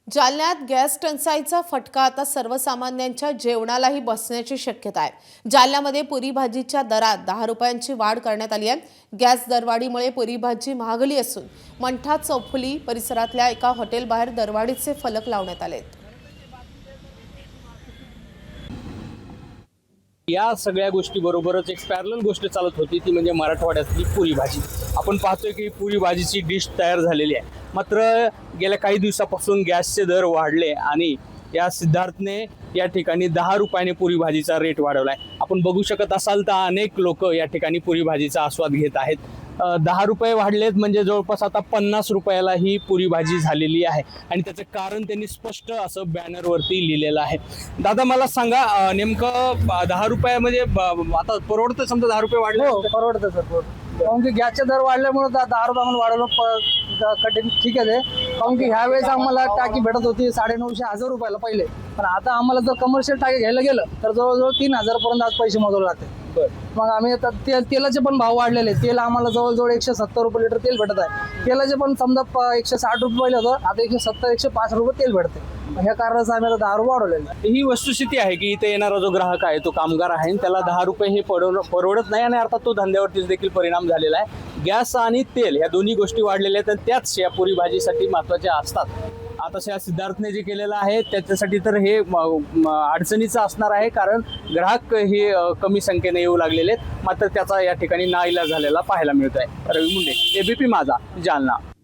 जालन्यात गॅस टंचाईचा फटका आता सर्वसामान्यांच्या जेवणालाही बसण्याची शक्यता आहे। जालन्यामध्ये पुरी भाजीच्या दरात 10 रुपयांची वाढ करण्यात आली आहे। गॅस दरवाढीमुळे पुरी भाजी महागली असून मंठा चौफुली परिसरातल्या एका हॉटेलबाहेर दरवाढीचे फलक लावण्यात आलेत। या सगळ्या गोष्टीबरोबरच एक पॅरलल गोष्ट चालत होती, ती म्हणजे मराठवाड्यातली पुरी भाजी। आपण पाहतोय की पुरी भाजीची डिश तयार झालेली आहे, मात्र गेल्या काही दिवसापासून गॅसचे दर वाढले आणि या सिद्धार्थने या ठिकाणी 10 रुपयाने पुरी भाजीचा रेट वाढवलाय। आपण बघू शकत असाल तर अनेक लोक या ठिकाणी पुरी भाजीचा आस्वाद घेत आहेत। 10 रुपये वाढलेत म्हणजे जवळपास आता 50 रुपयाला ही पुरी भाजी झालेली आहे आणि त्याचं कारण त्यांनी स्पष्ट असं बॅनरवरती लिहिलेलं आहे। दादा मला सांगा, नेमकं 10 रुपये म्हणजे आता परवडतं? समजा 10 रुपये वाढले? हो, परवडतं सर। कारण की गॅसचे दर वाढल्यामुळे 10 रुपये आम्हाला वाढवलं कठीण ठीक आहे ते। कारण की ह्या वेळेस आम्हाला टाकी भेटत होती 950-1000 रुपयाला पहिले, पण आता आम्हाला जर कमर्शियल टाकी घ्यायला गेलं तर जवळजवळ 3000 पर्यंत आज पैसे मोजावे लागते। मग आम्ही आता तेलाचे पण भाव वाढलेले। तेल आम्हाला जवळजवळ 170 रुपये लिटर तेल भेटत आहे। तेलाचे पण समजा 160 रुपये पहिले होतं, आता 170-105 रुपये तेल भेटते। ह्या कारणाचं आम्ही आता 10 रुपये वाढवलेलं। ही वस्तुस्थिती आहे की इथे येणारा जो ग्राहक आहे तो कामगार आहे आणि त्याला 10 रुपये हे परवडत नाही आणि अर्थात तो धंद्यावरती देखील परिणाम झालेला आहे। गॅस आणि तेल या दोन्ही गोष्टी वाढलेल्या आहेत आणि त्याच या पुरी भाजीसाठी महत्त्वाच्या असतात। आता या सिद्धार्थने जे केलेलं आहे त्याच्यासाठी तर हे अडचणीचं असणार आहे, कारण ग्राहक हे कमी संख्येने येऊ लागलेले आहेत, मात्र त्याचा या ठिकाणी नाईलाज झालेला पाहायला मिळत आहे। रवी मुंडे, एबीपी माझा, जालना।